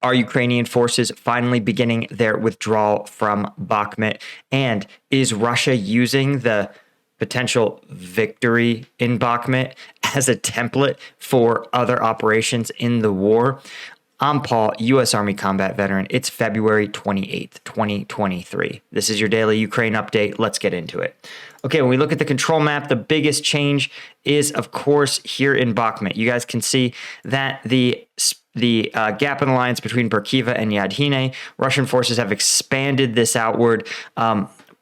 Are Ukrainian forces finally beginning their withdrawal from Bakhmut? And is Russia using the potential victory in Bakhmut as a template for other operations in the war? I'm Paul, U.S. Army combat veteran. It's February 28th, 2023. This is your daily Ukraine update. Let's get into it. Okay, when we look at the control map, the biggest change is, of course, here in Bakhmut. You guys can see that the gap in the lines between Burkiva and Yadhine, Russian forces have expanded this outward,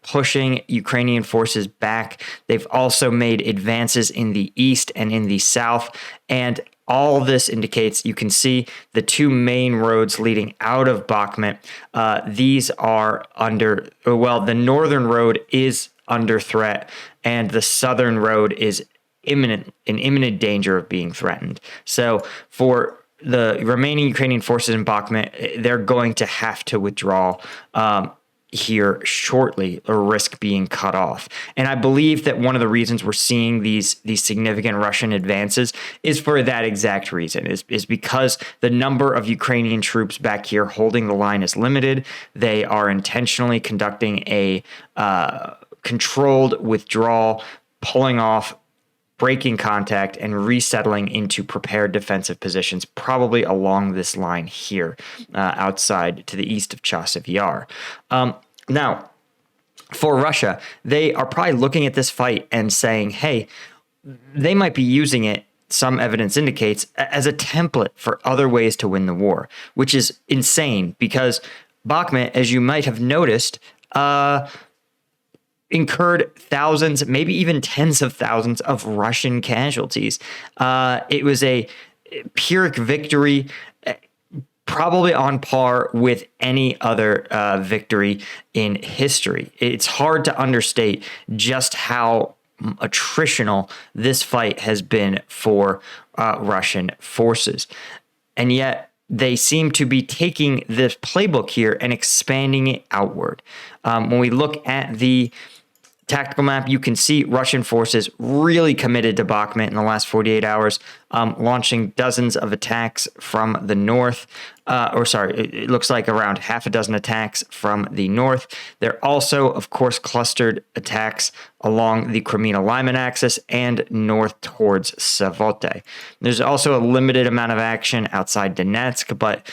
pushing Ukrainian forces back. They've also made advances in the east and in the south, and all this indicates, you can see the two main roads leading out of Bakhmut. These are the northern road is under threat, and the southern road is in imminent danger of being threatened. So for the remaining Ukrainian forces in Bakhmut, they're going to have to withdraw here shortly or risk being cut off. And I believe that one of the reasons we're seeing these significant Russian advances is for that exact reason, is because the number of Ukrainian troops back here holding the line is limited. They are intentionally conducting a controlled withdrawal, pulling off, breaking contact, and resettling into prepared defensive positions, probably along this line here, outside to the east of Chasiv Yar. Now, for Russia, they are probably looking at this fight and saying, hey, they might be using it, some evidence indicates, as a template for other ways to win the war, which is insane because Bakhmut, as you might have noticed, incurred thousands, maybe even tens of thousands of Russian casualties. It was a Pyrrhic victory, probably on par with any other victory in history. It's hard to understate just how attritional this fight has been for Russian forces. And yet they seem to be taking this playbook here and expanding it outward. When we look at the tactical map, you can see Russian forces really committed to Bakhmut in the last 48 hours, launching dozens of attacks from the north. It looks like around half a dozen attacks from the north. There are also, of course, clustered attacks along the Kreminna-Lyman axis and north towards Savote. There's also a limited amount of action outside Donetsk, but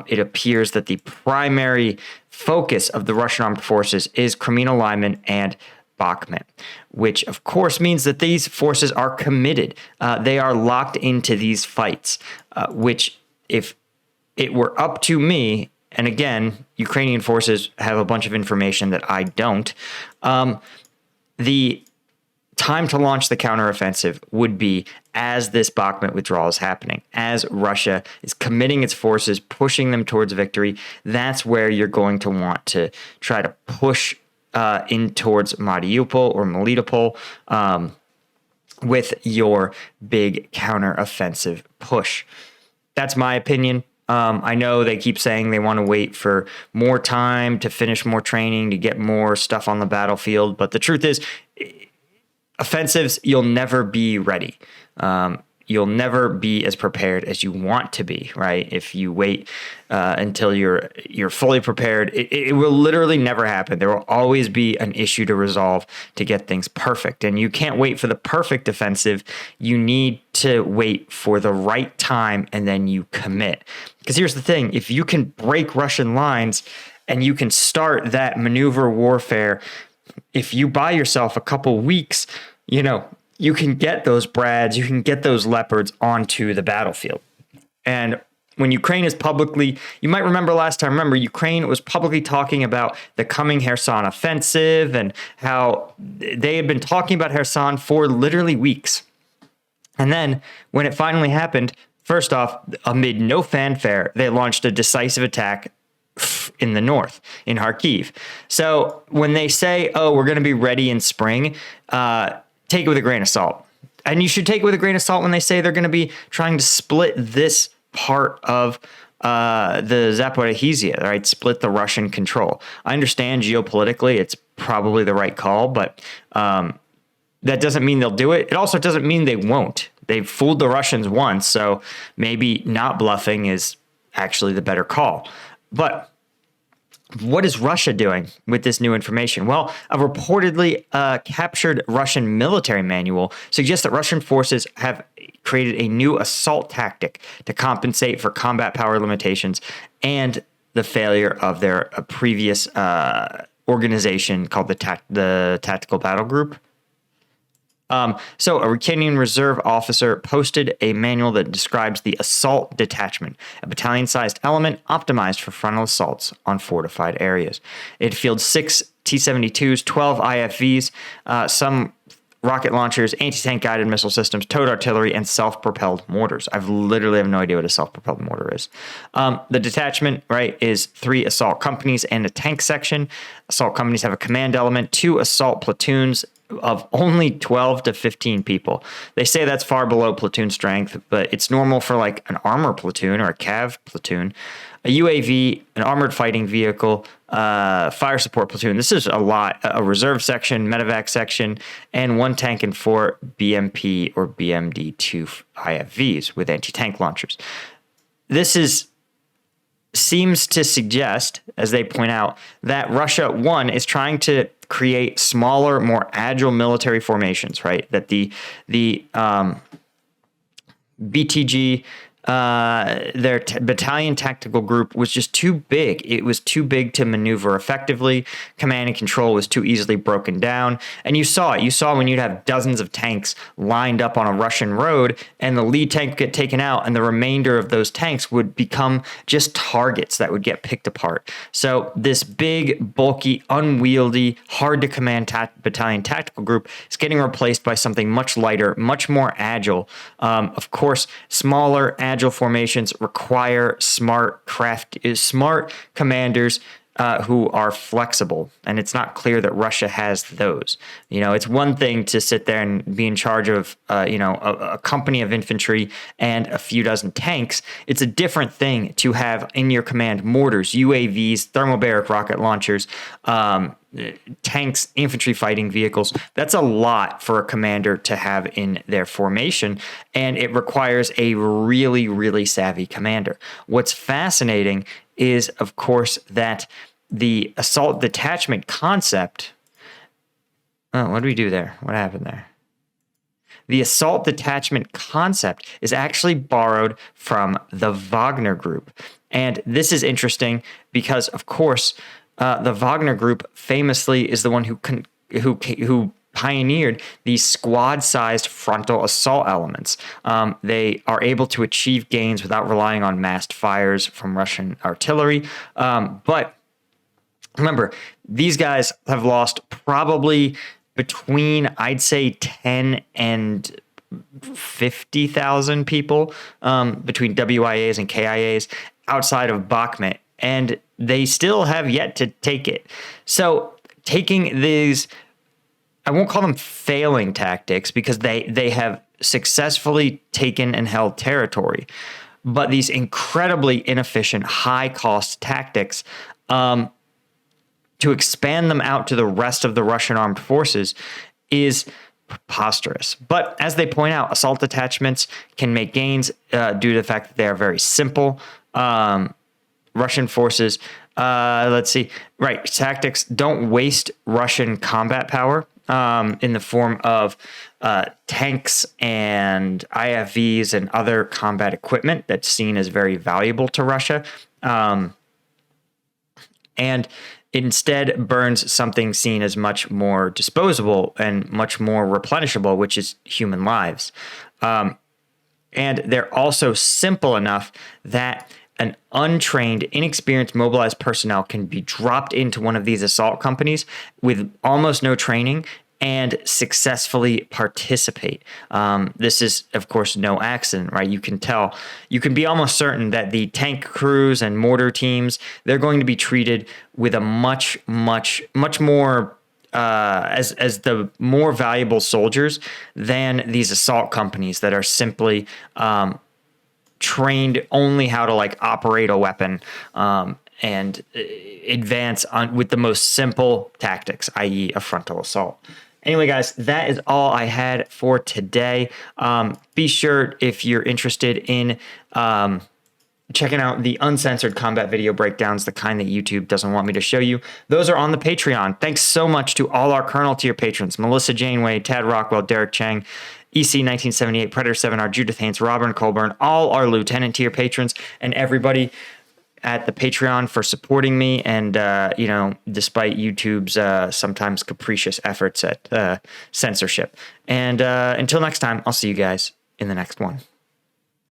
it appears that the primary focus of the Russian armed forces is Kreminna-Lyman and Bakhmut, which of course means that these forces are committed. They are locked into these fights, which if it were up to me, and again, Ukrainian forces have a bunch of information that I don't, the time to launch the counteroffensive would be as this Bakhmut withdrawal is happening, as Russia is committing its forces, pushing them towards victory. That's where you're going to want to try to push in towards Mariupol or Melitopol with your big counteroffensive push. That's my opinion. I know they keep saying they want to wait for more time to finish more training, to get more stuff on the battlefield. But the truth is, offensives, you'll never be ready. You'll never be as prepared as you want to be, right? If you wait until you're fully prepared, it will literally never happen. There will always be an issue to resolve to get things perfect. And you can't wait for the perfect offensive. You need to wait for the right time and then you commit. Because here's the thing, if you can break Russian lines and you can start that maneuver warfare, if you buy yourself a couple weeks, you can get those Brads, you can get those Leopards onto the battlefield. And when Ukraine is publicly, you might remember last time, Ukraine was publicly talking about the coming Kherson offensive and how they had been talking about Kherson for literally weeks. And then when it finally happened, first off, amid no fanfare, they launched a decisive attack in the north, in Kharkiv. So when they say, oh, we're going to be ready in spring, take it with a grain of salt. And you should take it with a grain of salt when they say they're going to be trying to split this part of the Zaporizhzhia, right? Split the Russian control. I understand geopolitically it's probably the right call, but that doesn't mean they'll do it. It also doesn't mean they won't. They've fooled the Russians once, so maybe not bluffing is actually the better call. But what is Russia doing with this new information? Well, a reportedly captured Russian military manual suggests that Russian forces have created a new assault tactic to compensate for combat power limitations and the failure of their previous organization called the Tactical Battle Group. So a Ukrainian reserve officer posted a manual that describes the assault detachment, a battalion-sized element optimized for frontal assaults on fortified areas. It fields 6 T-72s, 12 IFVs, some rocket launchers, anti-tank guided missile systems, towed artillery, and self-propelled mortars. I've literally have no idea what a self-propelled mortar is. The detachment, right, is 3 assault companies and a tank section. Assault companies have a command element, 2 assault platoons of only 12 to 15 people. They say that's far below platoon strength, but it's normal for like an armor platoon or a cav platoon, a UAV, an armored fighting vehicle, fire support platoon. This is a lot. A reserve section, medevac section, and 1 tank and 4 BMP or BMD-2 IFVs with anti-tank launchers. This seems to suggest, as they point out, that Russia, one, is trying to create smaller, more agile military formations, right? That the BTG, their battalion tactical group was just too big. It was too big to maneuver effectively. Command and control was too easily broken down. And you saw it. You saw when you'd have dozens of tanks lined up on a Russian road and the lead tank get taken out and the remainder of those tanks would become just targets that would get picked apart. So this big, bulky, unwieldy, hard to command battalion tactical group is getting replaced by something much lighter, much more agile. Of course, smaller, agile formations require smart commanders who are flexible, and it's not clear that Russia has those. You know, it's one thing to sit there and be in charge of, a company of infantry and a few dozen tanks. It's a different thing to have in your command mortars, UAVs, thermobaric rocket launchers, tanks, infantry fighting vehicles. That's a lot for a commander to have in their formation, and it requires a really, really savvy commander. What's fascinating is, of course, that the assault detachment concept. Oh, what did we do there? What happened there? The assault detachment concept is actually borrowed from the Wagner Group. And this is interesting because, of course, the Wagner Group famously is the one who pioneered these squad-sized frontal assault elements. They are able to achieve gains without relying on massed fires from Russian artillery. But remember, these guys have lost probably between, I'd say, 10 and 50,000 people between WIAs and KIAs outside of Bakhmut, and they still have yet to take it. So taking these, I won't call them failing tactics because they have successfully taken and held territory, but these incredibly inefficient, high-cost tactics, to expand them out to the rest of the Russian armed forces is preposterous. But as they point out, assault detachments can make gains due to the fact that they are very simple. Russian forces, tactics don't waste Russian combat power in the form of tanks and IFVs and other combat equipment that's seen as very valuable to Russia. And instead burns something seen as much more disposable and much more replenishable, which is human lives. And they're also simple enough that an untrained, inexperienced, mobilized personnel can be dropped into one of these assault companies with almost no training and successfully participate. This is, of course, no accident, right? You can tell, you can be almost certain that the tank crews and mortar teams, they're going to be treated with a much more as the more valuable soldiers than these assault companies that are simply trained only how to like operate a weapon and advance on with the most simple tactics, i.e. a frontal assault. Anyway, guys, that is all I had for today. Be sure, if you're interested in checking out the uncensored combat video breakdowns, the kind that YouTube doesn't want me to show you. Those are on the Patreon. Thanks so much to all our Colonel tier patrons: Melissa Janeway, Tad Rockwell, Derek Chang, EC1978, Predator 7R, Judith Haynes, Robin Colburn, all our Lieutenant tier patrons, and everybody at the Patreon for supporting me. And, despite YouTube's sometimes capricious efforts at censorship. And until next time, I'll see you guys in the next one.